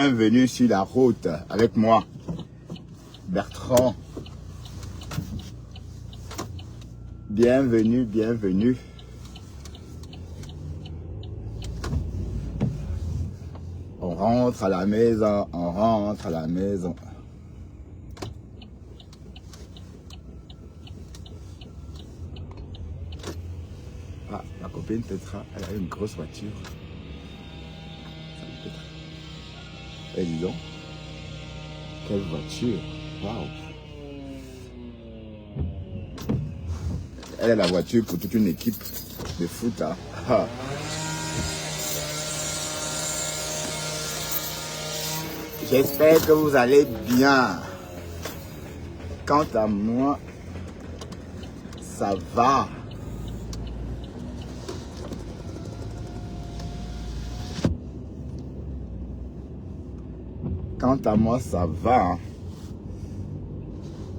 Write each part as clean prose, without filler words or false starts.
Bienvenue sur la route avec moi, Bertrand. Bienvenue, bienvenue. On rentre à la maison, on rentre à la maison. Ah, ma copine Tetra, elle a une grosse voiture. Salut Tetra. Eh, dis donc, quelle voiture, waouh. Elle a la voiture pour toute une équipe de foot. Hein. Ah. J'espère que vous allez bien. Quant à moi, ça va. Quant à moi, ça va.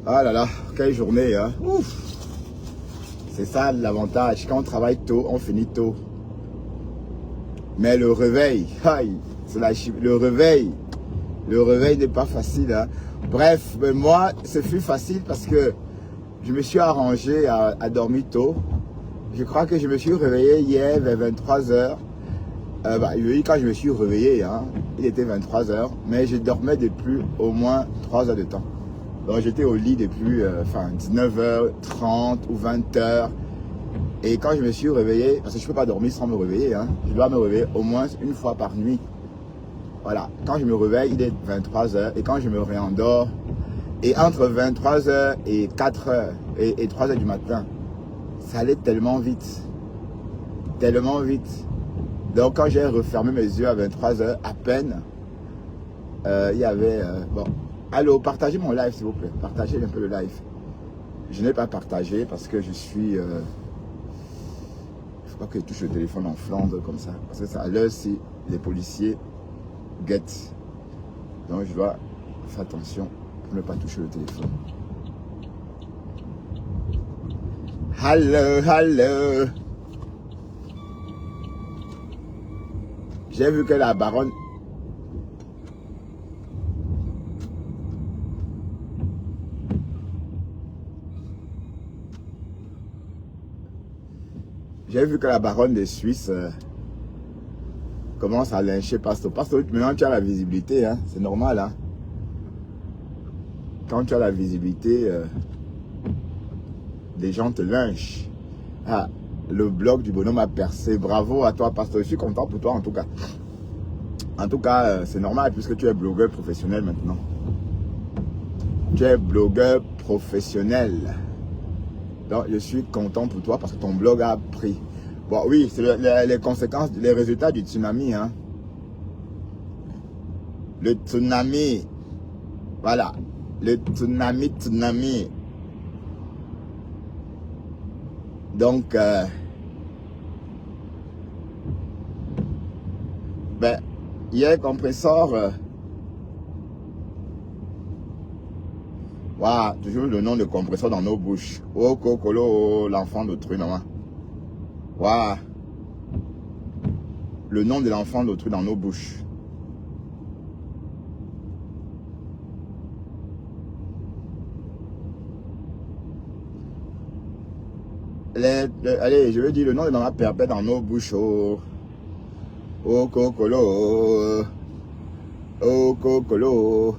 Ah là là, quelle journée. Hein. Ouf. C'est ça l'avantage. Quand on travaille tôt, on finit tôt. Mais le réveil, le réveil n'est pas facile. Hein. Bref, mais moi, ce fut facile parce que je me suis arrangé à dormir tôt. Je crois que je me suis réveillé hier vers 23 h. Quand je me suis réveillé, hein, il était 23 h, mais je dormais depuis au moins 3 heures de temps. Donc j'étais au lit depuis 19h30 ou 20h. Et quand je me suis réveillé, parce que je ne peux pas dormir sans me réveiller, hein, je dois me réveiller au moins une fois par nuit. Voilà, quand je me réveille, il est 23 h, et quand je me réendors, et entre 23 h et 4 h et 3 h du matin, ça allait tellement vite. Tellement vite. Donc quand j'ai refermé mes yeux à 23 h, à peine, il y avait... bon, allô, partagez mon live s'il vous plaît. Partagez un peu le live. Je n'ai pas partagé parce que je suis... il ne faut pas que je touche le téléphone en Flandre comme ça. Parce que à l'heure-ci, les policiers guettent. Donc je dois faire attention pour ne pas toucher le téléphone. Hello, hello. J'ai vu que la baronne... J'ai vu que la baronne de Suisse commence à lyncher Pasto. Pasto, maintenant tu as la visibilité, hein, c'est normal. Hein. Quand tu as la visibilité, des gens te lynchent. Ah, le blog du bonhomme a percé. Bravo à toi, Pasto. Je suis content pour toi en tout cas. En tout cas, c'est normal puisque tu es blogueur professionnel maintenant. Tu es blogueur professionnel. Donc, je suis content pour toi parce que ton blog a pris. Bon, oui, c'est les conséquences, les résultats du tsunami. Hein. Le tsunami. Voilà. Le tsunami. Donc, hier, compresseur. Waouh, toujours le nom de compresseur dans nos bouches. Oh, Kokolo, l'enfant d'autrui, maman. Waouh. Le nom de l'enfant d'autrui dans nos bouches. Allez, je veux dire le nom de maman perpète dans nos bouches. Oh, oh Kokolo. Oh, Kokolo.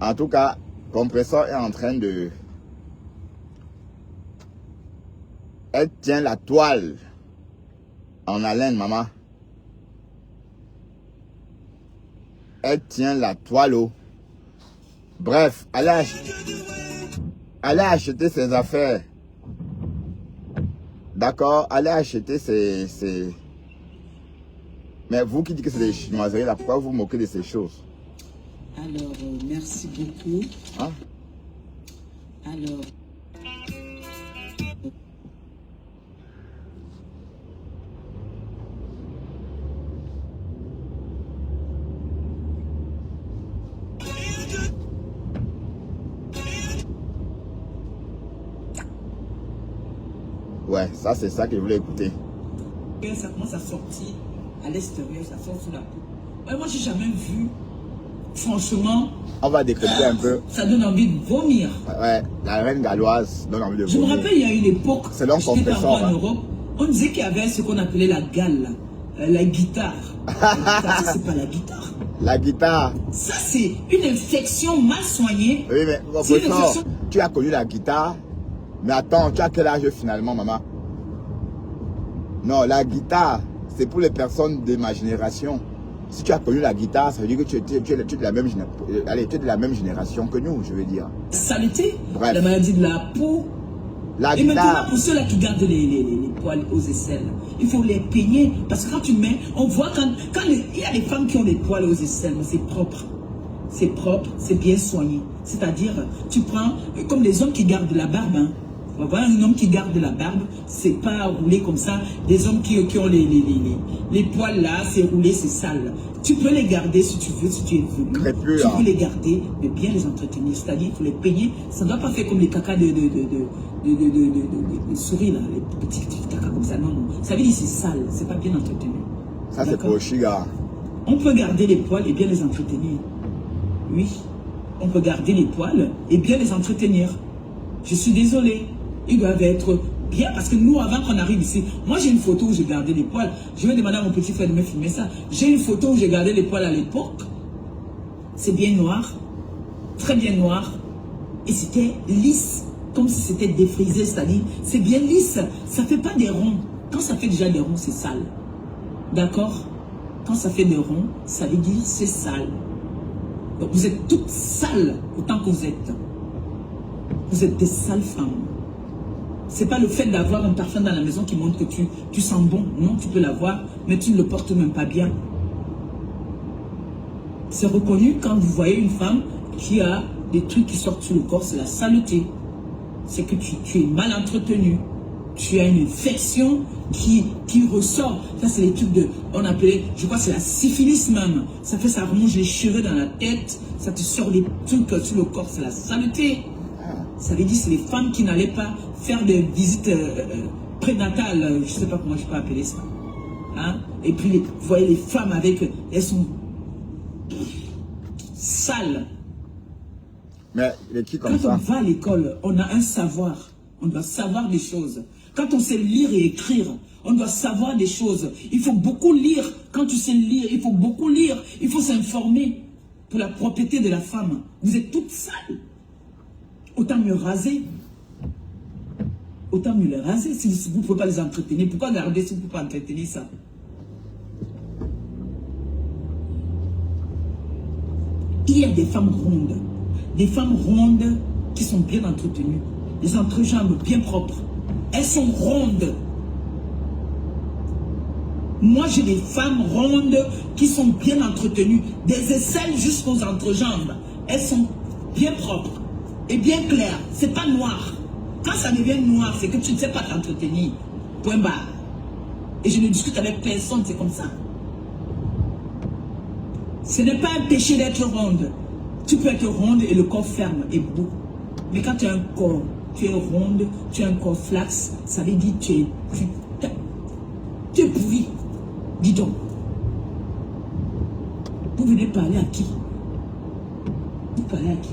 En tout cas, compresseur est en train de... Elle tient la toile en haleine, maman. Elle tient la toile haut. Bref, allez acheter ses affaires. D'accord? Allez acheter ses... Mais vous qui dites que c'est des chinoiseries, là, pourquoi vous vous moquez de ces choses? Alors, merci beaucoup. Hein? Alors... Ouais, ça c'est que je voulais écouter. Ça commence à sortir à l'extérieur, ça sort sous la peau. Moi, j'ai jamais vu. Franchement. On va décrypter un peu. Ça donne envie de vomir. Ouais, la reine galloise donne envie de vomir. Je me rappelle, il y a une époque, selon j'étais compresseur, en Europe, on disait qu'il y avait ce qu'on appelait la gale, la guitare. Ça, c'est pas la guitare. La guitare. Ça, c'est une infection mal soignée. Oui, mais professeur, tu as connu la guitare. Mais attends, tu as quel âge finalement, maman? Non, la guitare, c'est pour les personnes de ma génération. Si tu as connu la guitare, ça veut dire que tu es de la même génération. Allez, tu es de la même génération que nous, je veux dire. Saleté, bref. La maladie de la peau. La et guitare. maintenant, pour ceux-là qui gardent les poils aux aisselles, il faut les peigner. Parce que quand tu mets, on voit il y a des femmes qui ont des poils aux aisselles, mais c'est propre. C'est propre, c'est bien soigné. C'est-à-dire, tu prends, comme les hommes qui gardent la barbe, hein. On va voir un homme qui garde la barbe, c'est pas roulé comme ça. Des hommes qui ont les poils là, c'est roulé, c'est sale. Tu peux les garder si tu veux, si tu es venu. Très peu, tu peux les garder, mais bien les entretenir. C'est-à-dire, il faut les peigner. Ça ne doit pas faire comme les cacas de souris là, les petits cacas comme ça. Non, non. Ça veut dire c'est sale, c'est pas bien entretenu. Ça c'est pour Chiga. On peut garder les poils et bien les entretenir. Oui, on peut garder les poils et bien les entretenir. Je suis désolé. Ils doivent être bien parce que nous, avant qu'on arrive ici, moi j'ai une photo où j'ai gardé les poils. Je vais demander à mon petit frère de me filmer ça. J'ai une photo où j'ai gardé les poils à l'époque. C'est bien noir, très bien noir. Et c'était lisse, comme si c'était défrisé, c'est-à-dire, c'est bien lisse. Ça ne fait pas des ronds. Quand ça fait déjà des ronds, c'est sale. D'accord? Quand ça fait des ronds, ça veut dire c'est sale. Donc vous êtes toutes sales autant que vous êtes. Vous êtes des sales femmes. C'est pas le fait d'avoir un parfum dans la maison qui montre que tu sens bon. Non, tu peux l'avoir, mais tu ne le portes même pas bien. C'est reconnu quand vous voyez une femme qui a des trucs qui sortent sur le corps, c'est la saleté. C'est que tu es mal entretenu. Tu as une infection qui ressort. Ça, c'est les trucs on appelait, je crois que c'est la syphilis même. Ça fait, ça remonte les cheveux dans la tête, ça te sort les trucs sur le corps, c'est la saleté. Ça veut dire que c'est les femmes qui n'allaient pas faire des visites prénatales, je ne sais pas comment je peux appeler ça. Hein? Et puis, vous voyez les femmes avec, elles sont sales. Mais qui comme quand ça? on va à l'école, on a un savoir. On doit savoir des choses. Quand on sait lire et écrire, on doit savoir des choses. Il faut beaucoup lire. Quand tu sais lire, il faut beaucoup lire. Il faut s'informer pour la propreté de la femme. Vous êtes toutes sales. Autant mieux raser. Autant mieux les raser. Si vous ne pouvez pas les entretenir, pourquoi garder si vous ne pouvez pas entretenir ça? Il y a des femmes rondes. Des femmes rondes qui sont bien entretenues. Les entrejambes bien propres. Elles sont rondes. Moi, j'ai des femmes rondes qui sont bien entretenues. Des aisselles jusqu'aux entrejambes. Elles sont bien propres et bien claires. C'est pas noir. Quand ça devient noir, c'est que tu ne sais pas t'entretenir. Point barre. Et je ne discute avec personne, c'est comme ça. Ce n'est pas un péché d'être ronde. Tu peux être ronde et le corps ferme et beau. Mais quand tu as un corps, tu es ronde, tu as un corps flax, ça veut dire que tu es pourri. Dis donc. Vous venez parler à qui? Vous parlez à qui?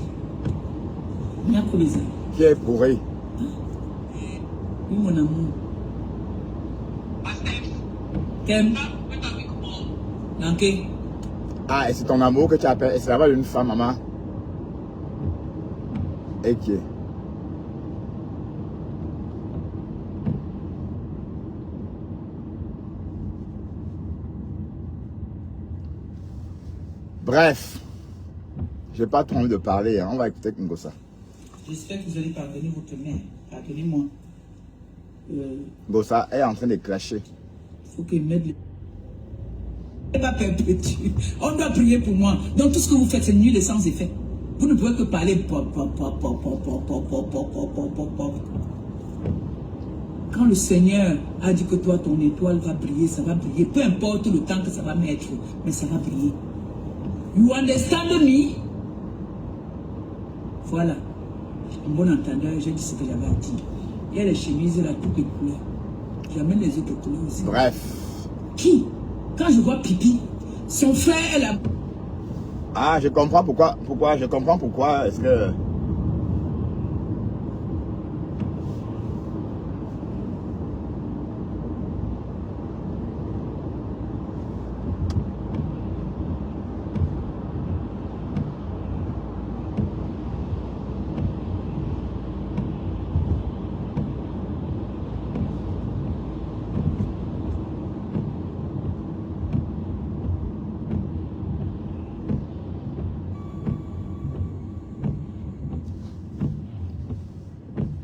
Qui est pourri? Oui, mon amour. Kem? Nanké? Ah, et c'est ton amour que tu appelles. Et c'est là-bas une femme, maman. Et qui est? Bref, je n'ai pas trop envie de parler, hein. On va écouter Ngosa. J'espère que vous allez pardonner votre mère. Pardonnez-moi. Ngosa est en train de clasher. Il faut qu'il m'aide. Pas perpétuer. On doit prier pour moi. Donc tout ce que vous faites, c'est nul et sans effet. Vous ne pouvez que parler. Quand le Seigneur a dit que toi, ton étoile va briller, ça va briller. Peu importe le temps que ça va mettre, mais ça va briller. You understand me? Voilà. En bon entendeur, j'ai dit ce que j'avais à dire. Il y a les chemises là, toutes les couleurs. J'amène les autres couleurs aussi. Bref. Qui? Quand je vois pipi, Son frère est là. Ah, je comprends pourquoi, est-ce que...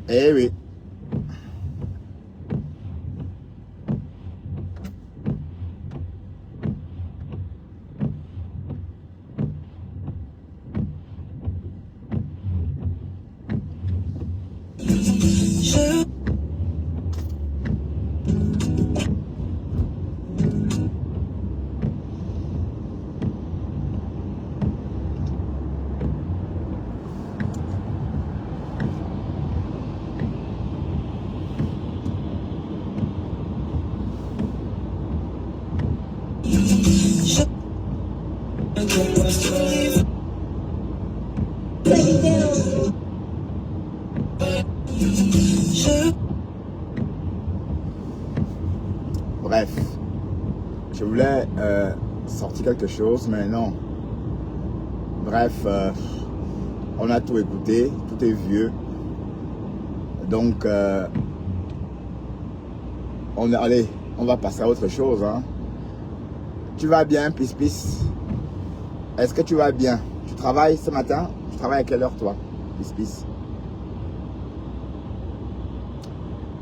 Eh oui. Bref, je voulais sortir quelque chose, mais non. Bref, on a tout écouté, tout est vieux. Donc, allez, on va passer à autre chose. Hein. Tu vas bien, Pis? Est-ce que tu vas bien? Tu travailles ce matin? Tu travailles à quelle heure, toi, Pis?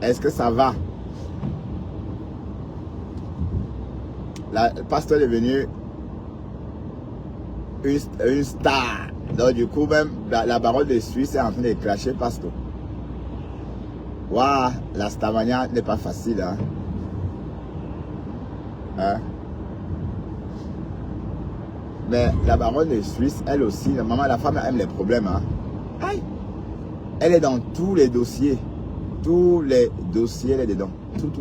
Est-ce que ça va? Le pasteur est devenu une star. Donc, du coup, même la baronne de Suisse est en train de clasher pasteur. Waouh, la Starmania n'est pas facile. Hein? Hein? Mais la baronne de Suisse, elle aussi, la femme aime les problèmes. Hein? Aïe. Elle est dans tous les dossiers. Tous les dossiers, elle est dedans. Tout.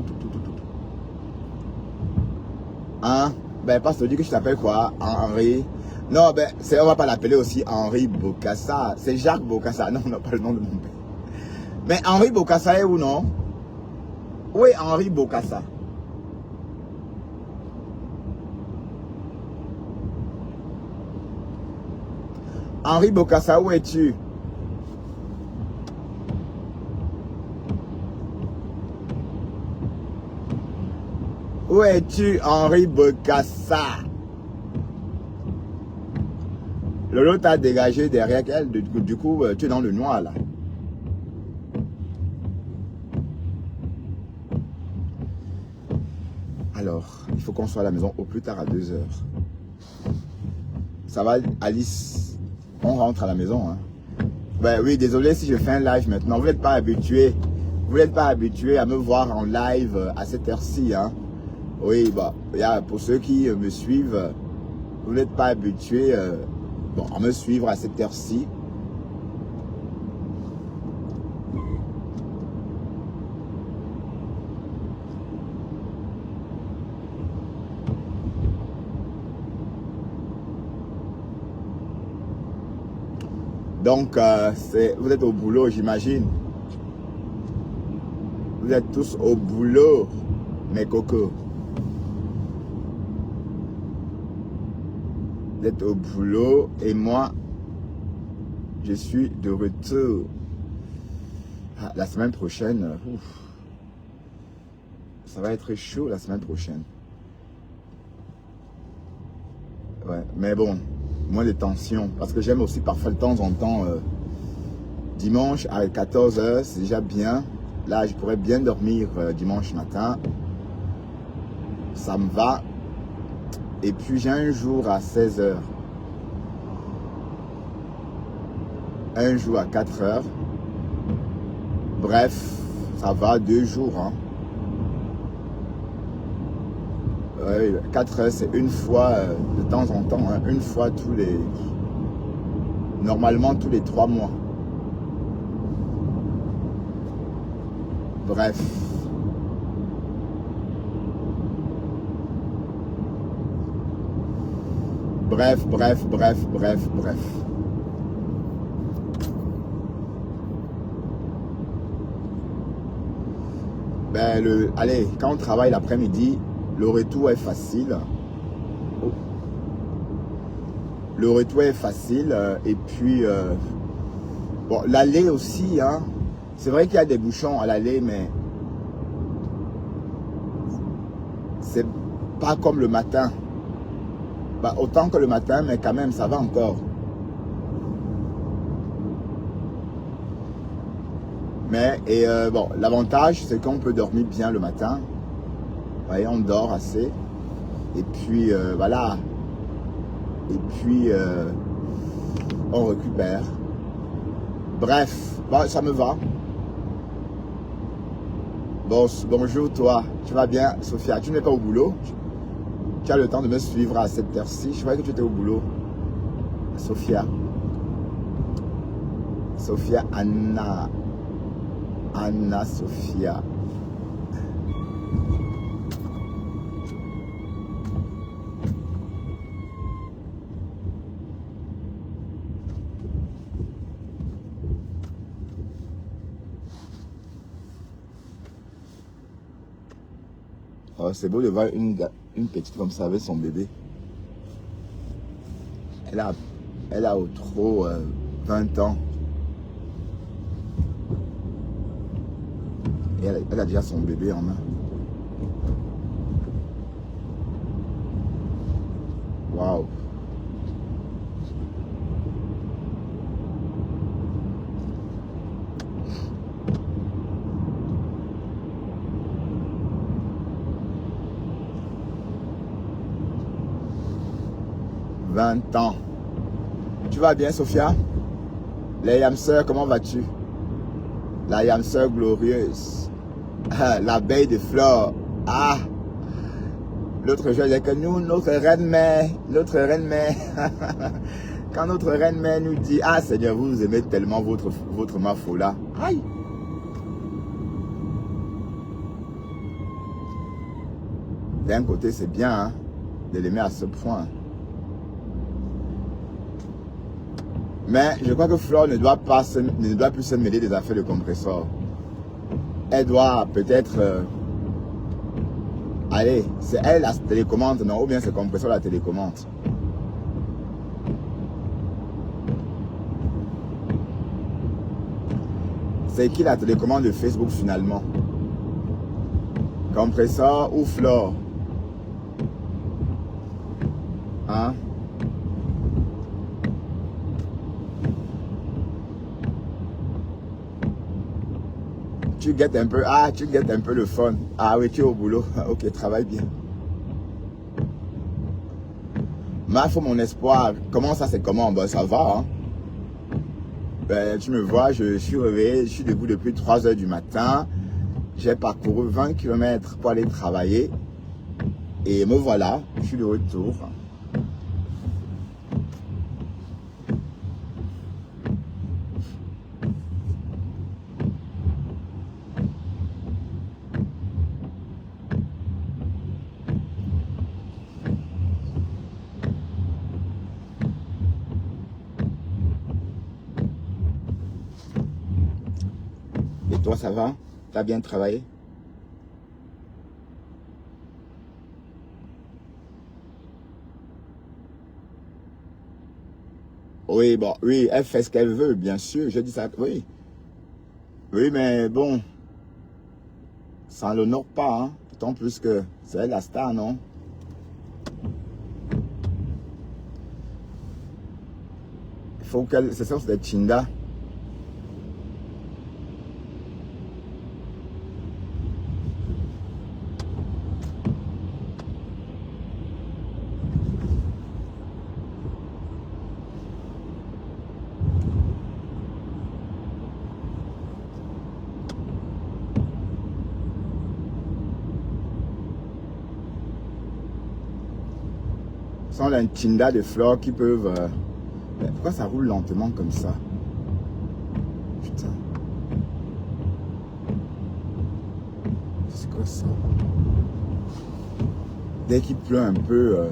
Hein? Ben, pasteur dit que je t'appelle quoi? Henri. Non, ben, on va pas l'appeler aussi Henri Bokassa. C'est Jacques Bokassa. Non, on n'a pas le nom de mon père. Mais Henri Bokassa est où, non? Oui, Henri Bokassa. Henri Bokassa, où es-tu? Où es-tu, Henri Bokassa? Lolo t'a dégagé derrière elle, du coup, tu es dans le noir, là. Alors, il faut qu'on soit à la maison au plus tard à 2 heures. Ça va, Alice? On rentre à la maison, hein? Ben oui, désolé si je fais un live maintenant. Vous n'êtes pas habitué. Vous n'êtes pas habitué à me voir en live à cette heure-ci, hein? Oui, bah, pour ceux qui me suivent, vous n'êtes pas habitués à me suivre à cette heure-ci. Donc, vous êtes au boulot, j'imagine. Vous êtes tous au boulot, mes cocos. Vous êtes au boulot et moi, je suis de retour. Ah, la semaine prochaine, ça va être chaud la semaine prochaine. Ouais, mais bon, moins de tension. Parce que j'aime aussi parfois de temps en temps, dimanche à 14 h, c'est déjà bien. Là, je pourrais bien dormir dimanche matin. Ça me va. Et puis, j'ai un jour à 16 h. Un jour à 4 h. Bref, ça va, 2 jours. Hein. 4 h, c'est une fois de temps en temps. Hein, une fois normalement tous les 3 mois. Bref. Bref. Ben, allez, quand on travaille l'après-midi, le retour est facile. Le retour est facile. Et puis, bon, l'aller aussi, hein. C'est vrai qu'il y a des bouchons à l'aller, mais c'est pas comme le matin. Bah, autant que le matin, mais quand même, ça va encore. Mais, bon, l'avantage, c'est qu'on peut dormir bien le matin. Vous voyez, on dort assez. Et puis, voilà. Et puis, on récupère. Bref, bah, ça me va. Bon, bonjour toi. Tu vas bien, Sophia? Tu n'es pas au boulot? Tu as le temps de me suivre à cette heure-ci. Je croyais que tu étais au boulot. Sophia. Sophia Anna. Anna Sophia. Oh, c'est beau de voir une petite comme ça avec son bébé. Elle a au trop 20 ans. Et elle a déjà son bébé en main. Waouh. « 20 ans. Tu vas bien, Sophia? La yamseur, comment vas-tu? La yamseur glorieuse. L'abeille de fleurs. Ah! L'autre jour, il dit que nous, notre reine-mère, quand notre reine-mère nous dit, ah Seigneur, vous aimez tellement votre mafola. Aïe! D'un côté, c'est bien hein, de l'aimer à ce point. Mais je crois que Flore ne doit plus se mêler des affaires de compresseur. Elle doit peut-être... allez, c'est elle la télécommande, non? Ou bien c'est compresseur la télécommande. C'est qui la télécommande de Facebook finalement? Compresseur ou Flore? Hein? Tu guettes un peu, tu guettes un peu le fun. Ah oui, tu es au boulot. Ok, travaille bien. Mais il faut mon espoir. Comment ça, c'est comment? Ben, ça va. Hein? Ben, tu me vois, je suis réveillé, je suis debout depuis 3 h du matin. J'ai parcouru 20 km pour aller travailler. Et me voilà, je suis de retour. Et toi, ça va? Tu as bien travaillé? Oui, bon, oui, elle fait ce qu'elle veut, bien sûr. Je dis ça, oui. Oui, mais bon, ça ne l'honore pas, hein. D'autant plus que c'est elle la star, non? Il faut qu'elle... C'est ça, c'est des chindas. Sont les chindas de fleurs qui peuvent... Mais pourquoi ça roule lentement comme ça? Putain. C'est quoi ça? Dès qu'il pleut un peu...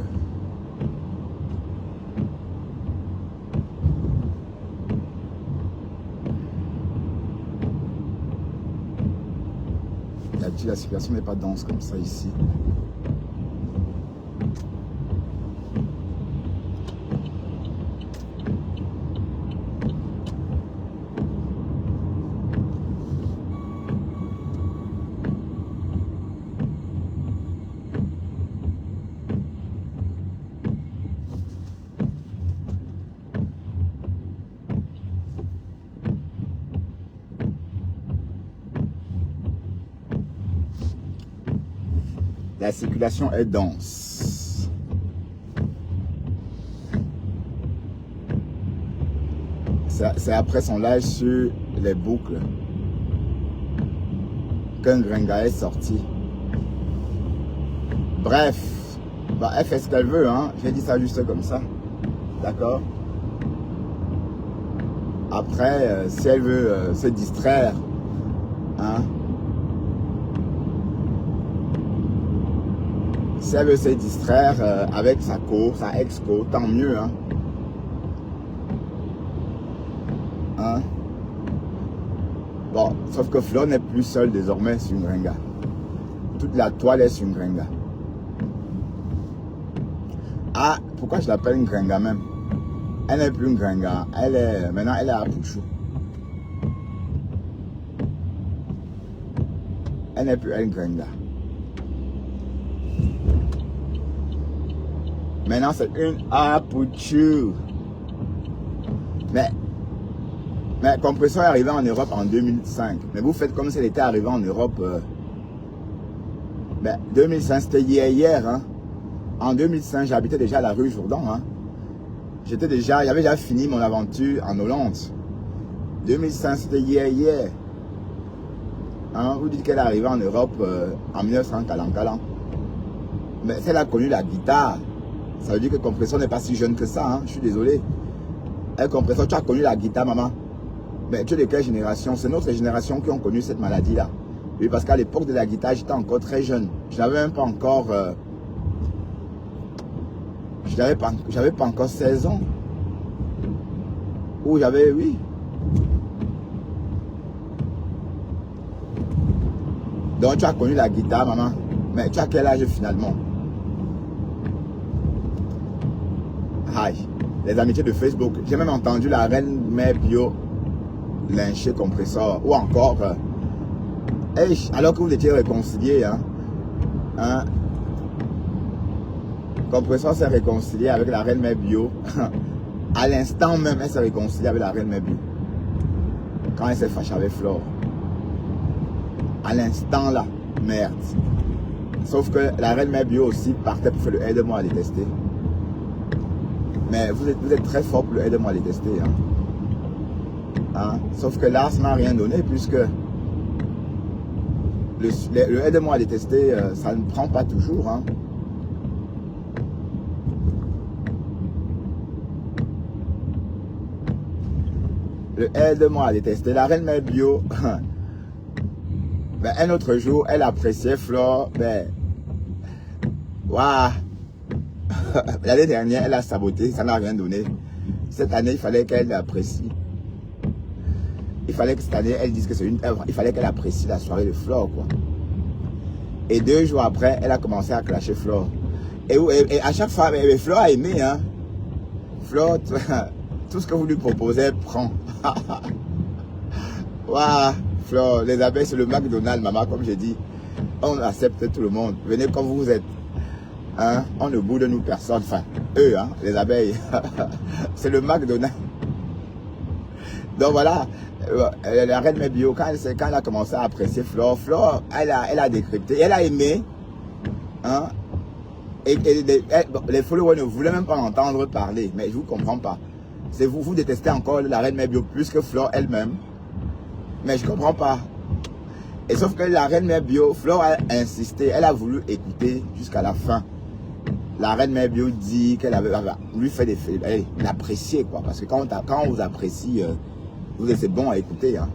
d'habitude, la circulation n'est pas dense comme ça ici. La circulation est dense. C'est après son live sur les boucles qu'un Gringa est sorti. Bref, bah, elle fait ce qu'elle veut, hein. J'ai dit ça juste comme ça. D'accord? Après, si elle veut se distraire, hein, si elle veut se distraire avec sa ex-co, tant mieux. Hein. Hein? Bon, sauf que Flo n'est plus seule désormais sur une Gringa. Toute la toile est sur une Gringa. Ah, pourquoi je l'appelle une Gringa même? Elle n'est plus une Gringa. Maintenant, elle est à Pouchou. Elle n'est plus une Gringa. Maintenant, c'est une Apuchu. Mais Compressor est arrivé en Europe en 2005. Mais vous faites comme si elle était arrivée en Europe. 2005, c'était hier. Hein. En 2005, j'habitais déjà à la rue Jourdan. Hein. J'avais déjà fini mon aventure en Hollande. 2005, c'était hier. Hein. Vous dites qu'elle est arrivée en Europe en 1940. Mais elle a connu la guitare. Ça veut dire que Compressor n'est pas si jeune que ça, hein. Je suis désolé. Compressor, tu as connu la guitare, maman. Mais tu es de quelle génération? C'est notre génération qui ont connu cette maladie-là. Oui, parce qu'à l'époque de la guitare, j'étais encore très jeune. Je n'avais même pas encore... j'avais pas encore 16 ans. Ou j'avais... Oui. Donc tu as connu la guitare, maman. Mais tu as quel âge finalement? Aïe, les amitiés de Facebook. J'ai même entendu la reine mère bio lyncher Compressor. Ou encore, alors que vous étiez réconciliés, hein, Compressor s'est réconcilié avec la reine mère bio. À l'instant même, elle s'est réconciliée avec la reine mère bio. Quand elle s'est fâchée avec Flore. À l'instant là, merde. Sauf que la reine mère bio aussi partait pour faire le aide-moi à détester. Mais vous êtes très fort pour le aide-moi à détester. Hein? Sauf que là, ça n'a rien donné puisque le aide-moi à détester, ça ne prend pas toujours. Hein? Le aide-moi à détester. La reine mère bio, un autre jour, elle appréciait Flore. Waouh! L'année dernière, elle a saboté, ça n'a rien donné. Cette année, il fallait qu'elle apprécie. Il fallait que cette année, elle dise que c'est une œuvre. Il fallait qu'elle apprécie la soirée de Flore, quoi. Et 2 jours après, elle a commencé à clasher Flore. Et à chaque fois, Flore a aimé, hein. Flore, tout ce que vous lui proposez, elle prend. Waouh, Flore, les abeilles, c'est le McDonald's, maman, comme je dis. On accepte tout le monde. Venez comme vous êtes. Hein? On ne boude nous personne, enfin, eux, hein, les abeilles. C'est le McDonald's. Donc voilà, la reine mère bio, quand elle a commencé à apprécier Flore, elle a décrypté, elle a aimé. Hein? Et les followers ne voulaient même pas entendre parler, mais je ne vous comprends pas. C'est vous détestez encore la reine mère bio plus que Flore elle-même. Mais je ne comprends pas. Et sauf que la reine mère bio, Flore a insisté, elle a voulu écouter jusqu'à la fin. La reine mère bio dit qu'elle avait lui fait des faits, elle l'appréciait quoi. Parce que quand on vous apprécie, c'est bon à écouter. Hein.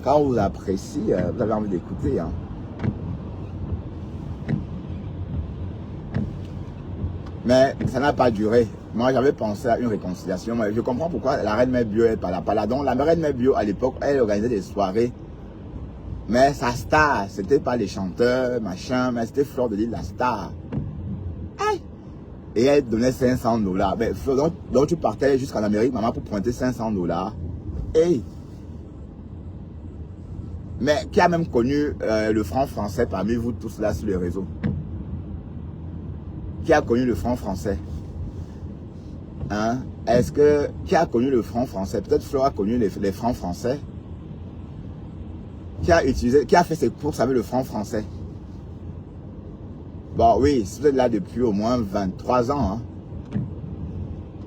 Quand on vous apprécie, vous avez envie d'écouter. Hein. Mais ça n'a pas duré. Moi, j'avais pensé à une réconciliation. Mais je comprends pourquoi la reine mère bio n'est pas là. Donc, la reine mère bio, à l'époque, elle organisait des soirées Mais sa star, c'était pas les chanteurs, machin, mais c'était Fleur de Lys, la star. Hey. Et elle donnait 500 $. Ben, donc tu partais jusqu'en Amérique, maman, pour pointer 500 $. Hey. Mais qui a même connu le franc français parmi vous tous là sur les réseaux? Qui a connu le franc français? Hein? Est-ce que... Qui a connu le franc français? Peut-être Fleur a connu les francs français. Qui a utilisé... Qui a fait ses courses avec le franc français? Bon, oui, vous êtes là depuis au moins 23 ans.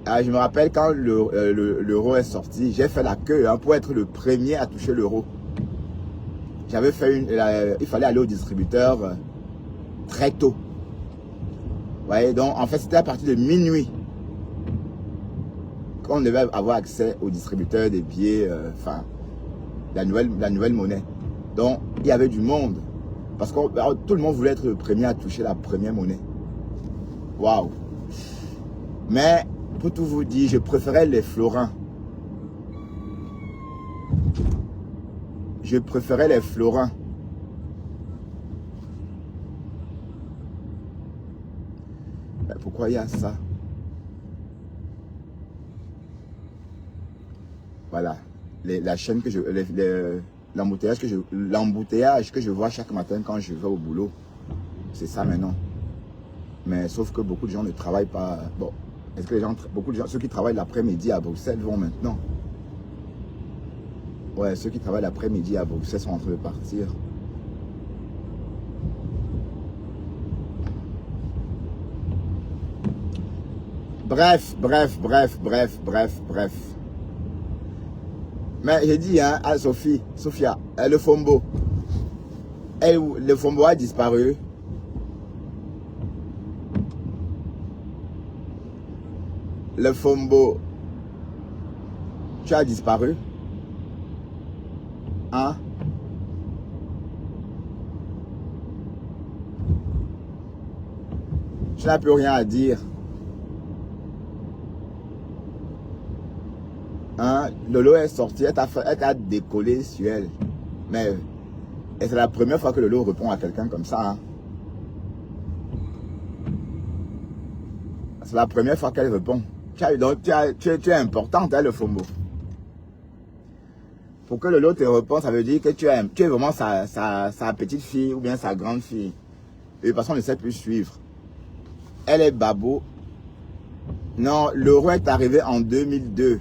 Hein? Je me rappelle quand l'euro est sorti, j'ai fait la queue hein, pour être le premier à toucher l'euro. J'avais fait il fallait aller au distributeur très tôt. Vous voyez, donc en fait c'était à partir de minuit qu'on devait avoir accès au distributeur des billets, enfin, la nouvelle monnaie. Donc il y avait du monde. Parce que tout le monde voulait être le premier à toucher la première monnaie. Waouh! Mais pour tout vous dire, je préférais les florins. Je préférais les florins. Mais pourquoi il y a ça? Voilà. La chaîne que je... L'embouteillage que je vois chaque matin quand je vais au boulot. C'est ça maintenant. Mais sauf que beaucoup de gens ne travaillent pas. Bon, est-ce que les gens, beaucoup de gens, ceux qui travaillent l'après-midi à Bruxelles vont maintenant? Ouais, ceux qui travaillent l'après-midi à Bruxelles sont en train de partir. Bref. Mais j'ai dit hein, à Sophia, le Fombo. Le Fombo a disparu. Le Fombo, tu as disparu. Hein? Tu n'as plus rien à dire. Hein? Lolo est sorti, elle t'a décollé sur elle. Mais c'est la première fois que Lolo répond à quelqu'un comme ça. Hein? C'est la première fois qu'elle répond. Donc tu es importante, hein, le Fombo. Pour que Lolo te réponde, ça veut dire que tu es vraiment sa petite fille ou bien sa grande fille. Et de toute façon, on ne sait plus suivre. Elle est Babo. Non, l'euro est arrivé en 2002.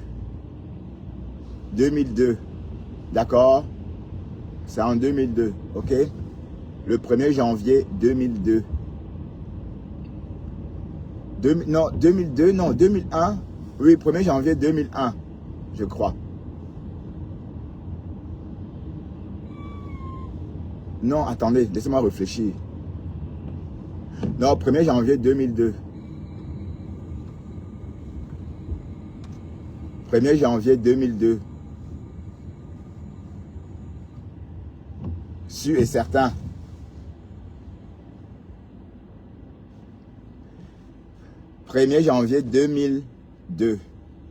2002. D'accord? C'est en 2002, ok? Le 1er janvier 2002. Non, 2002, non, 2001. Oui, 1er janvier 2001, je crois. Non, attendez, laissez-moi réfléchir. Non, 1er janvier 2002. 1er janvier 2002. Sûr et certain. « 1er janvier 2002,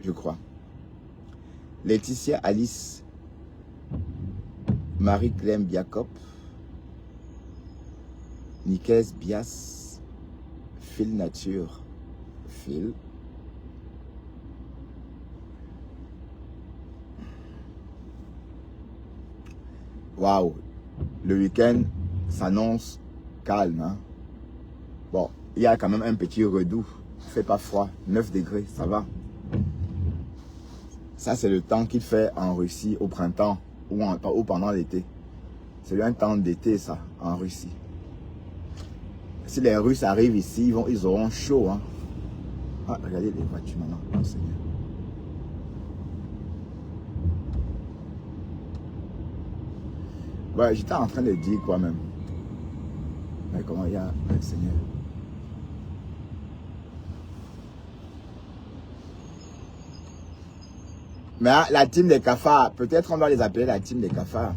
je crois. Laetitia Alice, Marie-Clem Biacop, Nikes Bias, Phil Nature, Phil. Waouh, le week-end s'annonce calme. Hein? Bon, il y a quand même un petit redout. Il ne fait pas froid, 9 degrés, ça va. Ça, c'est le temps qu'il fait en Russie au printemps ou pendant l'été. C'est un temps d'été, ça, en Russie. Si les Russes arrivent ici, ils auront chaud. Hein. Ah, regardez les voitures maintenant. Oh, Seigneur. Ouais, j'étais en train de dire quoi même. Mais comment il y a... Ouais, Seigneur. Mais la team des cafards, peut-être on doit les appeler la team des cafards.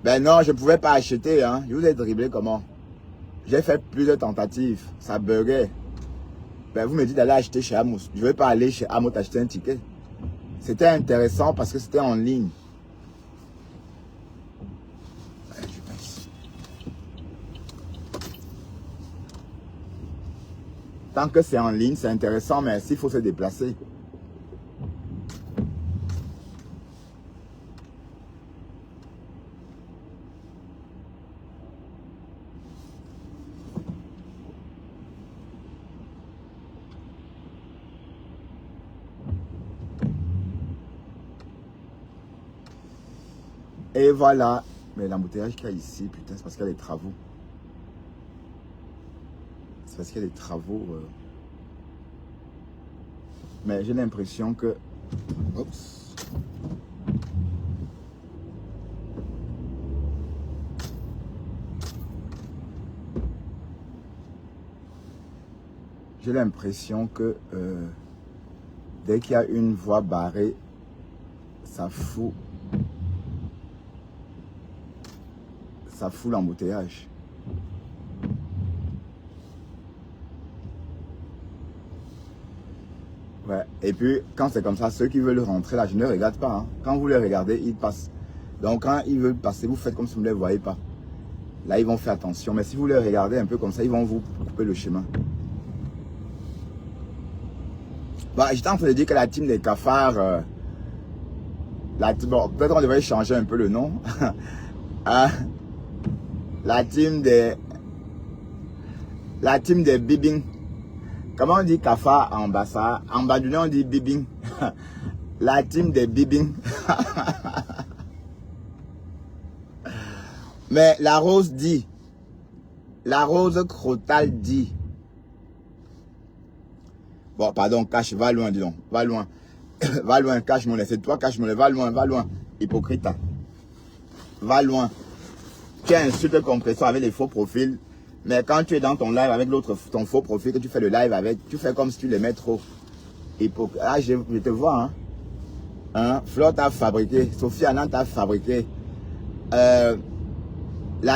Ben non, je ne pouvais pas acheter. Hein. Je vous ai dribblé comment? J'ai fait plusieurs tentatives. Ça buguait. Ben vous me dites d'aller acheter chez Amos. Je ne vais pas aller chez Amos acheter un ticket. C'était intéressant parce que c'était en ligne. Tant que c'est en ligne, c'est intéressant, mais s'il faut se déplacer. Et voilà. Mais l'embouteillage qu'il y a ici, putain, c'est parce qu'il y a des travaux. C'est parce qu'il y a des travaux. Mais j'ai l'impression que... Oups. J'ai l'impression que dès qu'il y a une voie barrée, ça fout l'embouteillage. Ouais. Et puis, quand c'est comme ça, ceux qui veulent rentrer là, je ne les regarde pas. Hein. Quand vous les regardez, ils passent. Donc, quand ils veulent passer, vous faites comme si vous ne les voyez pas. Là, ils vont faire attention. Mais si vous les regardez un peu comme ça, ils vont vous couper le chemin. Bah, j'étais en train de dire que la team des cafards... bon, peut-être on devrait changer un peu le nom. Hein? La team des bibing. Comment on dit cafard en bassa? En badouné, on dit bibing. La team des bibing. Mais la rose dit. La rose crotale dit. Bon, pardon, cache, va loin, dis donc. Va loin. Va loin, cache mon lait. C'est toi, cache mon lait. Va loin, va loin. Hypocrite. Va loin. Tu insultes compresseur avec les faux profils. Mais quand tu es dans ton live avec ton faux profil, que tu fais le live avec, tu fais comme si tu les mets trop. Ah, je te vois, hein. Flore t'a fabriqué. Sophie Annan t'a fabriqué. La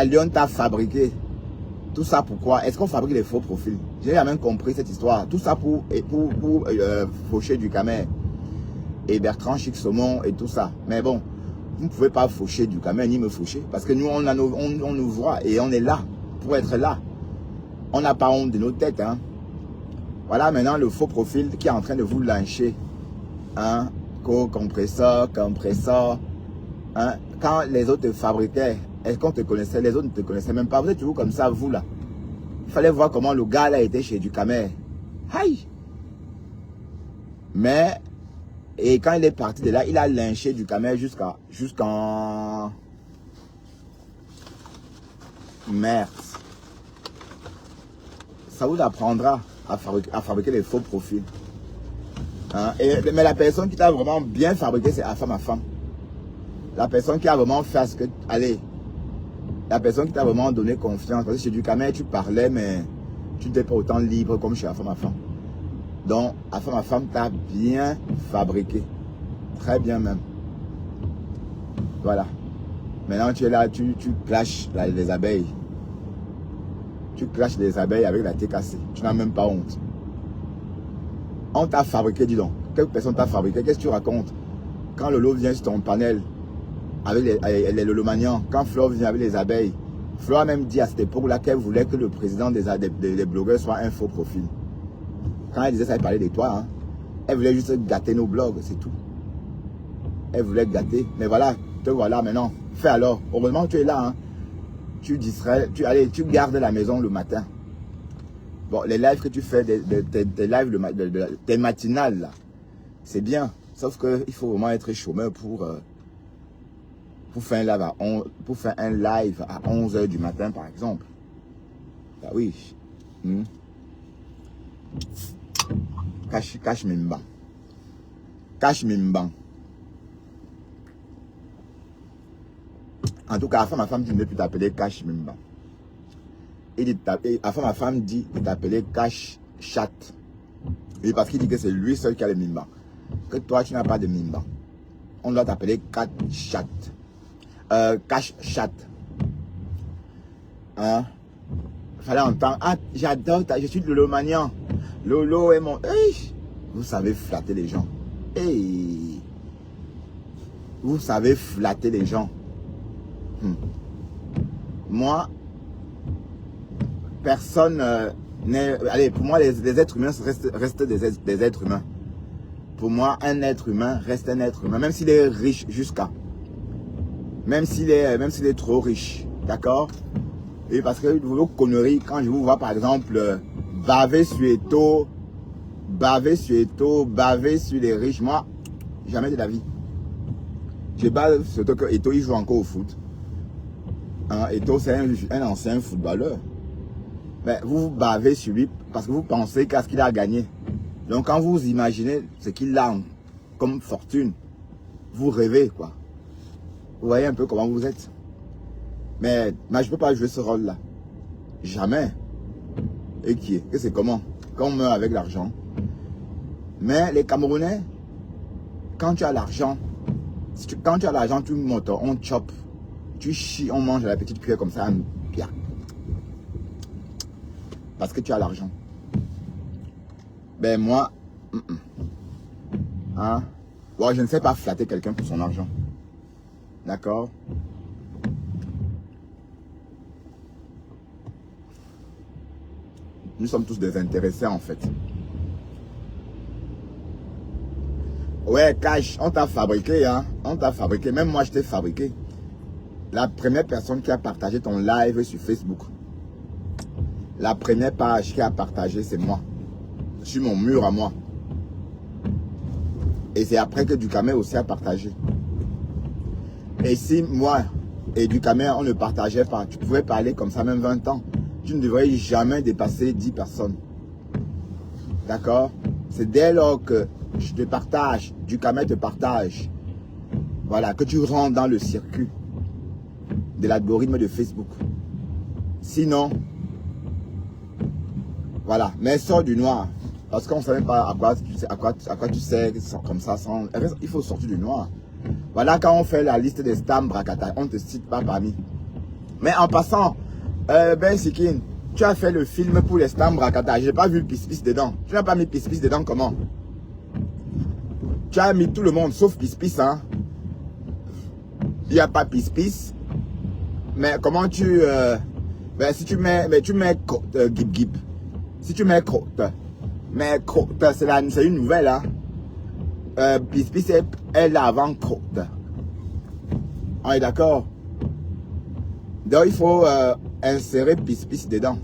Lyon t'a fabriqué. Tout ça pourquoi? Est-ce qu'on fabrique les faux profils? J'ai jamais compris cette histoire. Tout ça pour faucher du Camer. Et Bertrand Chic Saumon et tout ça. Mais bon, vous ne pouvez pas faucher du Camer ni me faucher. Parce que nous, on nous voit et on est là pour être là. On n'a pas honte de nos têtes. Hein. Voilà maintenant le faux profil qui est en train de vous lyncher. Hein? Co-compresseur, compresseur. Hein? Quand les autres te fabriquaient, est-ce qu'on te connaissait? Les autres ne te connaissaient même pas. Vous êtes toujours comme ça, vous là. Il fallait voir comment le gars là était chez du Camer. Aïe! Mais, et quand il est parti de là, il a lynché du Camer jusqu'en... Merde. Ça vous apprendra à fabriquer les faux profils. Hein? Mais la personne qui t'a vraiment bien fabriqué, c'est Afam Afam. La personne qui a vraiment fait ce que... Allez. La personne qui t'a vraiment donné confiance. Parce que chez du Camer, tu parlais, mais tu n'étais pas autant libre comme chez Afam Afam. Donc, Afam Afam t'a bien fabriqué. Très bien même. Voilà. Maintenant, tu es là, tu clashes les abeilles. Tu clashes les abeilles avec la tête cassée. Tu n'as même pas honte. On t'a fabriqué, dis donc. Quelle personne t'a fabriqué? Qu'est-ce que tu racontes? Quand Lolo vient sur ton panel, avec les Lolomanians, quand Flore vient avec les abeilles, Flore a même dit à cette époque-là qu'elle voulait que le président des blogueurs soit un faux profil. Quand elle disait ça, elle parlait de toi. Hein. Elle voulait juste gâter nos blogs, c'est tout. Elle voulait gâter. Mais voilà, te voilà maintenant. Fais alors. Heureusement que tu es là. Hein. Tu distrais, tu gardes la maison le matin. Bon, les lives que tu fais, tes lives, tes matinales, là, c'est bien. Sauf qu'il faut vraiment être chômeur pour faire un live à 11 h du matin, par exemple. Bah oui. Cache Mimban. Cache Mimban. En tout cas, ma femme dit ne plus t'appeler Cache Mimban. Ma femme dit de t'appeler Cache Chat. Et parce qu'il dit que c'est lui seul qui a le Mimban. Que toi, tu n'as pas de Mimban. On doit t'appeler Cache Chat. Cache Chat. Hein? Fallait entendre. Ah, j'adore, je suis de Lolomanian. Lolo est mon... Hey! Vous savez flatter les gens. Hey! Vous savez flatter les gens. Moi, personne Allez, pour moi, les êtres humains restent des êtres humains. Pour moi, un être humain reste un être humain, même s'il est riche jusqu'à. Même s'il est trop riche. D'accord? Et parce que vos conneries, quand je vous vois par exemple baver sur Eto'o, baver sur les riches, moi, jamais de la vie. Je bave surtout que Eto'o, il joue encore au foot. Hein, Eto'o, c'est un ancien footballeur. Mais vous bavez sur lui parce que vous pensez qu'à ce qu'il a gagné. Donc quand vous imaginez ce qu'il a comme fortune, vous rêvez quoi. Vous voyez un peu comment vous êtes. Mais je ne peux pas jouer ce rôle-là. Jamais. Et qui est? Et c'est comment? Quand on meurt avec l'argent. Mais les Camerounais, quand tu as l'argent, quand tu as l'argent, tu montes, on chope. Tu chies, on mange à la petite cuillère comme ça. Parce que tu as l'argent. Ben moi, hein? Bon, je ne sais pas flatter quelqu'un pour son argent. D'accord? Nous sommes tous des intéressés en fait. Ouais, Cash, on t'a fabriqué, hein? On t'a fabriqué. Même moi, je t'ai fabriqué. La première personne qui a partagé ton live sur Facebook. La première page qui a partagé, c'est moi. Sur mon mur à moi. Et c'est après que Ducamer aussi a partagé. Et si moi et Ducamer, on ne partageait pas, tu pouvais parler comme ça même 20 ans. Tu ne devrais jamais dépasser 10 personnes. D'accord? C'est dès lors que je te partage, Ducamer te partage, voilà, que tu rentres dans le circuit de l'algorithme de Facebook. Sinon, voilà, mais sors du noir. Parce qu'on ne sait même pas à quoi tu sais comme ça. Il faut sortir du noir. Voilà, quand on fait la liste des Stam Brakata, on ne te cite pas parmi. Mais en passant, Ben Sikin, tu as fait le film pour les Stam Brakata. Je n'ai pas vu Pispis dedans. Tu n'as pas mis Pispis dedans comment? Tu as mis tout le monde sauf Pispis, hein? Il n'y a pas Pispis. Mais comment tu... ben si tu mets... Mais tu mets Gip Gip. Si tu mets Crotte. Mais Crotte, c'est une nouvelle, hein? Pispis est là avant Crotte. On est d'accord? Donc il faut insérer Pispis dedans.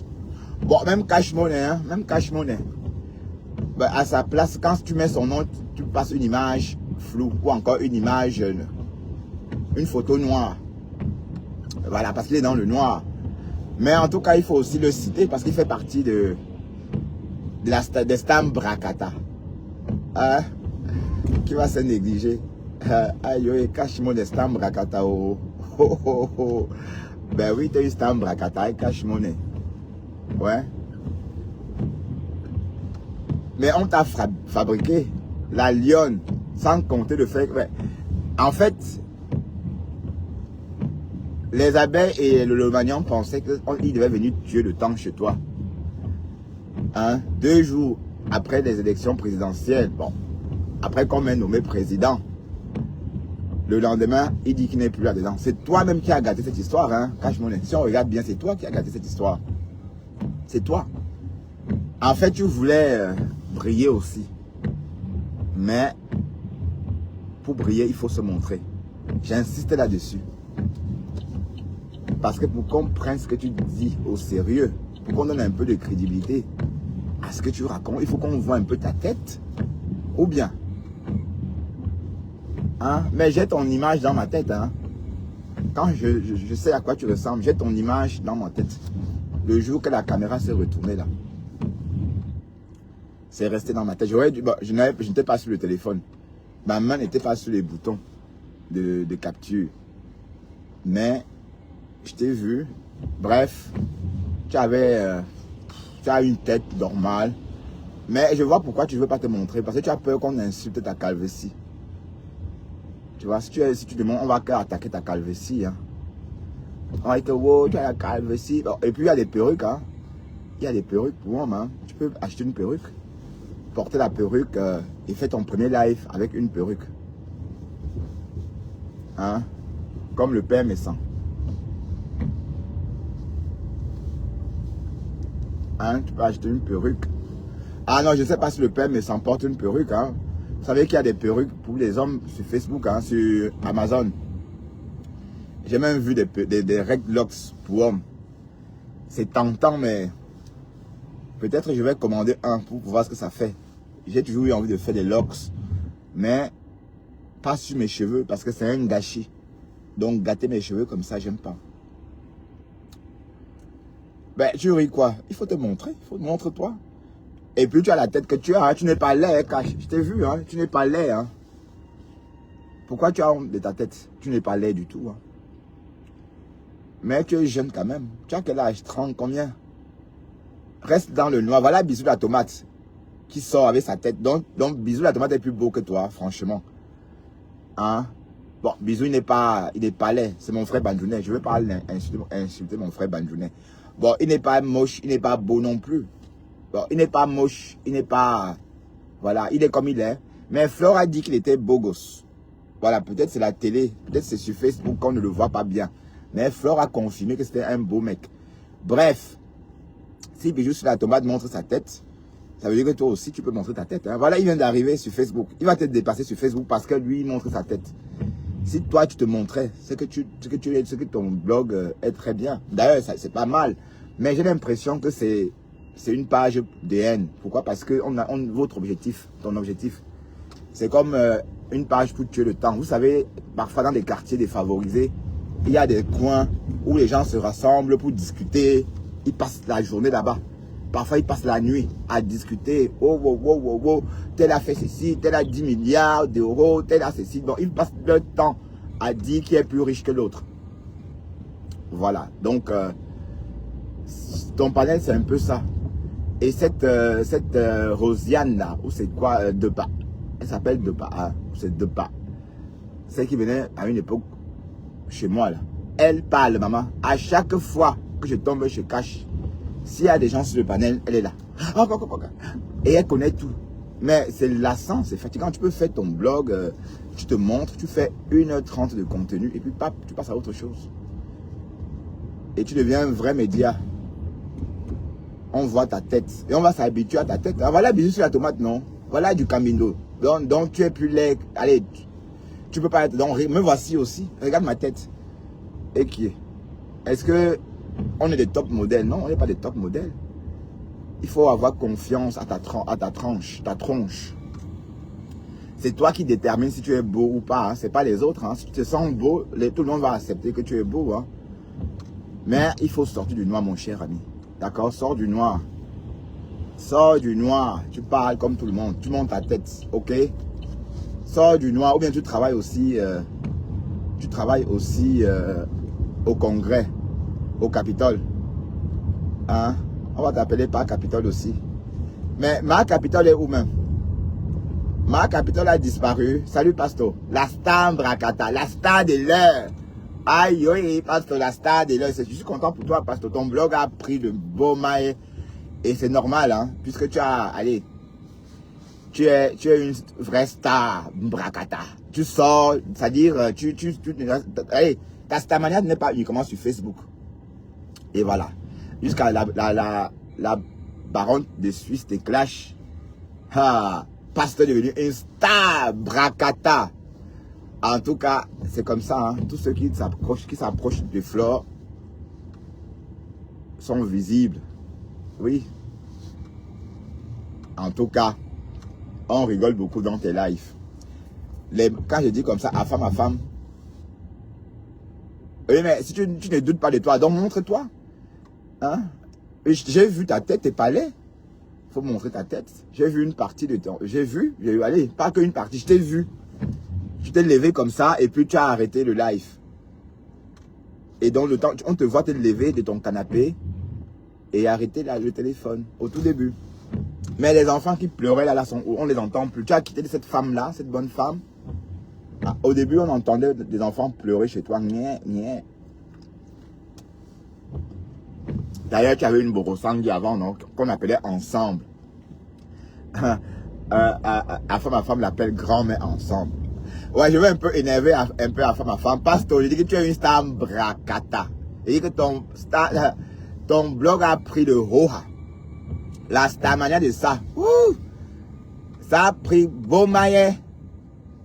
Bon, même Cash Money, hein? Même Cash Money. Ben, à sa place, quand tu mets son nom, tu passes une image floue ou encore une image, une photo noire. Voilà, parce qu'il est dans le noir. Mais en tout cas, il faut aussi le citer parce qu'il fait partie des Stam Brakata. Hein? Qui va se négliger? Aïe, cache-moi des Stam Brakata. Oh. Oh, oh, oh. Ben oui, tu as eu Stam Brakata et cache-moi. Ouais. Mais on t'a fabriqué la lionne sans compter le fait que... En fait, les abeilles et le Lomagnon pensaient qu'ils devaient venir tuer le temps chez toi. Hein? 2 jours après les élections présidentielles, bon, après qu'on m'ait nommé président, le lendemain, il dit qu'il n'est plus là-dedans. C'est toi-même qui as gâté cette histoire, hein? Cache-moi. Si on regarde bien, c'est toi qui as gâté cette histoire. C'est toi. En fait, tu voulais briller aussi. Mais pour briller, il faut se montrer. J'insiste là-dessus. Parce que pour qu'on prenne ce que tu dis au sérieux, pour qu'on donne un peu de crédibilité à ce que tu racontes, il faut qu'on voit un peu ta tête. Ou bien. Hein? Mais j'ai ton image dans ma tête. Hein? Quand je sais à quoi tu ressembles, j'ai ton image dans ma tête. Le jour que la caméra s'est retournée là. C'est resté dans ma tête. Je n'étais pas sur le téléphone. Ma main n'était pas sur les boutons de capture. Mais je t'ai vu. Bref, tu as une tête normale. Mais je vois pourquoi tu ne veux pas te montrer. Parce que tu as peur qu'on insulte ta calvitie. Tu vois, si tu demandes, on va attaquer ta calvitie. Hein. On va dire que wow, tu as la calvitie. Et puis il y a des perruques. Hein. Il y a des perruques pour hommes. Hein. Tu peux acheter une perruque. Porter la perruque et faire ton premier live avec une perruque. Hein? Comme le père Messan. Hein, tu peux acheter une perruque. Ah non, je ne sais pas si le père me s'emporte une perruque. Hein. Vous savez qu'il y a des perruques pour les hommes sur Facebook, hein, sur Amazon. J'ai même vu des dreadlocks pour hommes. C'est tentant, mais peut-être je vais commander un pour voir ce que ça fait. J'ai toujours eu envie de faire des locks, mais pas sur mes cheveux parce que c'est un gâchis. Donc gâter mes cheveux comme ça, j'aime pas. Ben, tu ris quoi? Il faut te montrer, il faut te montrer toi. Et puis tu as la tête que tu as, hein. Tu n'es pas laid, cache. Je t'ai vu, hein. Tu n'es pas laid, hein. Pourquoi tu as honte de ta tête? Tu n'es pas laid du tout, hein. Mais tu es jeune quand même. Tu as quel âge? 30, combien? Reste dans le noir. Voilà Bisou la tomate qui sort avec sa tête. Donc Bisou la tomate est plus beau que toi, franchement. Hein? Bon, Bisou, il n'est pas laid. C'est mon frère Bandounet. Je ne veux pas insulter mon frère Bandounet. Bon, il n'est pas moche, il n'est pas beau non plus. Bon, il n'est pas moche, il n'est pas... Voilà, il est comme il est. Mais Flore a dit qu'il était beau gosse. Voilà, peut-être c'est la télé, peut-être c'est sur Facebook qu'on ne le voit pas bien. Mais Flore a confirmé que c'était un beau mec. Bref, si Bijou sur la tomate montre sa tête, ça veut dire que toi aussi tu peux montrer ta tête. Hein. Voilà, il vient d'arriver sur Facebook. Il va te dépasser sur Facebook parce que lui, il montre sa tête. Si toi, tu te montrais, c'est que ton blog est très bien. D'ailleurs, c'est pas mal. Mais j'ai l'impression que c'est une page de haine. Pourquoi? Parce que votre objectif, ton objectif, c'est comme une page pour tuer le temps. Vous savez, parfois dans des quartiers défavorisés, il y a des coins où les gens se rassemblent pour discuter. Ils passent la journée là-bas. Parfois, ils passent la nuit à discuter. Oh, oh, oh, oh, oh. Tel a fait ceci, tel a 10 milliards d'euros, tel a ceci. Donc, ils passent leur temps à dire qui est plus riche que l'autre. Voilà. Donc, ton panel, c'est un peu ça. Et cette Rosiane là, ou c'est quoi, Depa, elle s'appelle Depa, hein, c'est Depa. Celle qui venait à une époque chez moi là. Elle parle, maman. À chaque fois que je tombe chez Cash, s'il y a des gens sur le panel, elle est là. Et elle connaît tout. Mais c'est lassant, c'est fatigant. Tu peux faire ton blog, tu te montres, tu fais 1h30 de contenu et puis pap, tu passes à autre chose. Et tu deviens un vrai média. On voit ta tête et on va s'habituer à ta tête. Ah, voilà Bisou sur la tomate, non? Voilà du camino. Donc tu es plus laid. Allez, tu peux pas être. Donc me voici aussi. Regarde ma tête. Et qui est? Est-ce que on est des top modèles? Non, on n'est pas des top modèles. Il faut avoir confiance à ta tronche. C'est toi qui détermine si tu es beau ou pas. Hein. C'est pas les autres. Hein. Si tu te sens beau, tout le monde va accepter que tu es beau. Hein. Mais il faut sortir du noir, mon cher ami. D'accord? Sors du noir. Sors du noir. Tu parles comme tout le monde. Tu montes ta tête. Ok? Sors du noir. Ou bien tu travailles aussi, au Congrès, au Capitole. Hein? On va t'appeler par Capitole aussi. Mais ma Capitole est où même? Ma Capitole a disparu. Salut, Pasto. La star Bracata. La star de l'heure. Aïe, aïe, Pasto, la star de l'heure. Je suis content pour toi, Pasto. Ton blog a pris le beau mail. Et c'est normal, hein. Puisque tu as, allez, tu es une vraie star Bracata. Tu sors, c'est-à-dire, allez, ta starmania n'est pas uniquement sur Facebook. Et voilà. Jusqu'à la baronne de Suisse de Clash. Ah, Pasto est devenu une star Bracata. En tout cas, c'est comme ça. Hein. Tous ceux qui s'approchent de Flore sont visibles. Oui. En tout cas, on rigole beaucoup dans tes lives. Quand je dis comme ça, à femme. Oui, mais si tu ne doutes pas de toi, donc montre-toi. Hein? J'ai vu ta tête, t'es pas laid. Il faut montrer ta tête. J'ai vu une partie de ton... allez, pas qu'une partie, je t'ai vu. Tu t'es levé comme ça et puis tu as arrêté le live. Et dans le temps, on te voit te lever de ton canapé et arrêter le téléphone au tout début. Mais les enfants qui pleuraient là, on les entend plus. Tu as quitté cette femme-là, cette bonne femme. Ah, au début, on entendait des enfants pleurer chez toi. D'ailleurs, tu avais une Borosangui avant, qu'on appelait Ensemble. À femme l'appelle Grand-mère Ensemble. Ouais, je vais un peu énerver à femme. Pasto, je dis que tu es une star Bracata. Je dis que ton blog a pris le Roha. La Starmania de ça. Ouh, ça a pris beau maillet.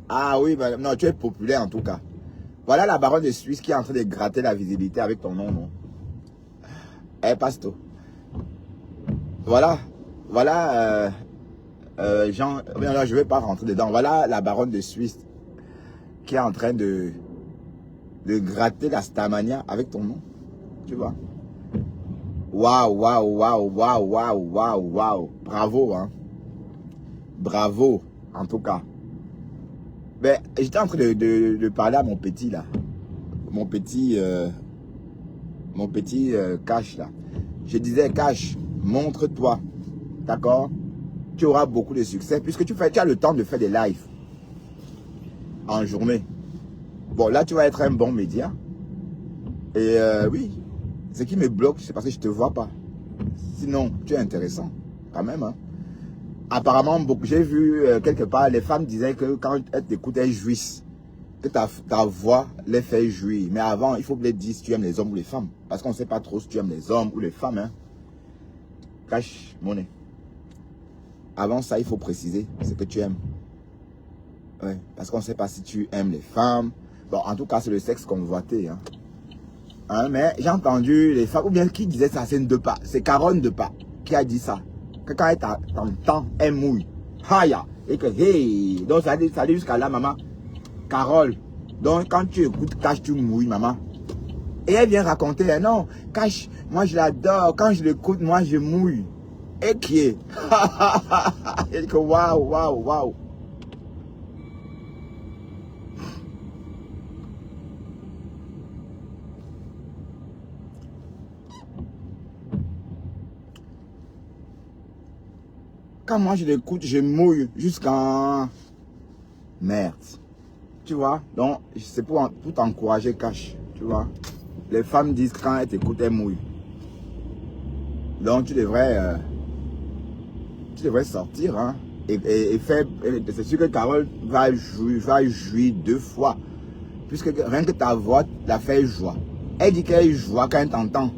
Ah oui, bah, non, tu es populaire en tout cas. Voilà la baronne de Suisse qui est en train de gratter la visibilité avec ton nom, non? Eh, Pasto. Voilà. Voilà, Jean. Non, je ne vais pas rentrer dedans. Voilà la baronne de Suisse qui est en train de gratter la Starmania avec ton nom. Tu vois? Waouh, waouh, waouh, waouh, waouh, waouh, waouh. Bravo, hein. Bravo, en tout cas. Ben, j'étais en train de parler à mon petit, là. Mon petit Cash, là. Je disais, Cash, montre-toi. D'accord? Tu auras beaucoup de succès puisque tu as le temps de faire des lives en journée. Bon, là, tu vas être un bon média. Et oui, ce qui me bloque, c'est parce que je ne te vois pas. Sinon, tu es intéressant, quand même. Hein. Apparemment, j'ai vu quelque part, les femmes disaient que quand elles t'écoutent, elles jouissent. Que ta voix les fait jouir. Mais avant, il faut les dire si tu aimes les hommes ou les femmes. Parce qu'on ne sait pas trop si tu aimes les hommes ou les femmes. Hein. Cash monnaie. Avant ça, il faut préciser ce que tu aimes. Ouais, parce qu'on ne sait pas si tu aimes les femmes. Bon, en tout cas, c'est le sexe convoité. Hein. Hein, mais j'ai entendu les femmes, ou bien qui disait ça, c'est Ndepa. C'est Caronne Ndepa qui a dit ça. Que quand elle t'entend, elle mouille. Haya. Et que, hey. Donc, ça dit jusqu'à là, maman. Carole. Donc, quand tu écoutes Cash, tu mouilles, maman. Et elle vient raconter, non, Cash, moi je l'adore. Quand je l'écoute, moi je mouille. Et qui est? Et que waouh, waouh, waouh. Quand moi je l'écoute, je mouille jusqu'en merde. Tu vois? Donc, c'est pour t'encourager, Cash. Tu vois? Les femmes disent que quand elles t'écoutent, elles mouillent. Donc, tu devrais sortir. Hein, et faire. C'est sûr que Carole va jouir 2 fois. Puisque rien que ta voix la fait joie. Elle dit qu'elle joie quand elle t'entend.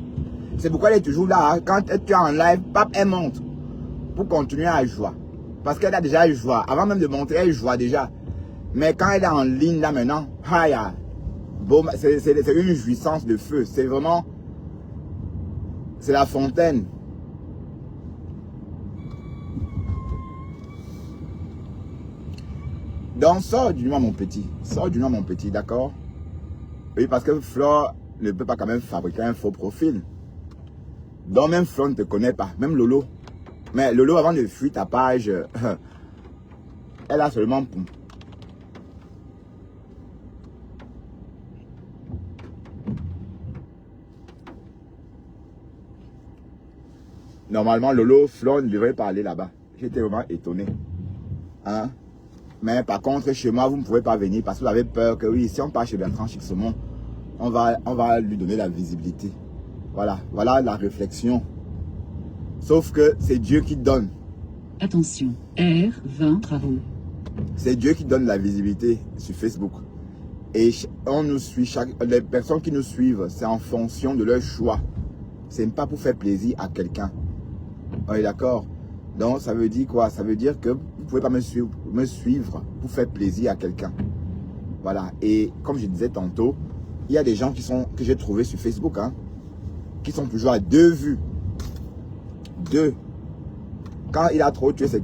C'est pourquoi elle est toujours là. Hein. Quand tu es en live, pap, elle monte. Pour continuer à jouer. Parce qu'elle a déjà joie. Avant même de monter, elle joie déjà. Mais quand elle est en ligne là maintenant, bon, c'est une jouissance de feu. C'est vraiment... C'est la fontaine. Donc, sors du noir, mon petit. Sors du noir, mon petit, d'accord? Oui, parce que Flore ne peut pas quand même fabriquer un faux profil. Donc, même Flore ne te connaît pas. Même Lolo. Mais Lolo, avant de fuir ta page, elle a seulement... Normalement, Lolo, Flore ne devrait pas aller là-bas. J'étais vraiment étonné. Hein? Mais par contre, chez moi, vous ne pouvez pas venir parce que vous avez peur que oui, si on part chez Bertrand Chixomon, on va lui donner la visibilité. Voilà, voilà la réflexion. Sauf que c'est Dieu qui donne. Attention, R20 travaux. C'est Dieu qui donne la visibilité sur Facebook. Et on nous suit, les personnes qui nous suivent, c'est en fonction de leur choix. C'est pas pour faire plaisir à quelqu'un. On est d'accord? Donc ça veut dire quoi? Ça veut dire que vous ne pouvez pas me suivre pour faire plaisir à quelqu'un. Voilà. Et comme je disais tantôt, il y a des gens que j'ai trouvés sur Facebook, hein, qui sont toujours à 2 vues. 2. Quand il a trop tué ses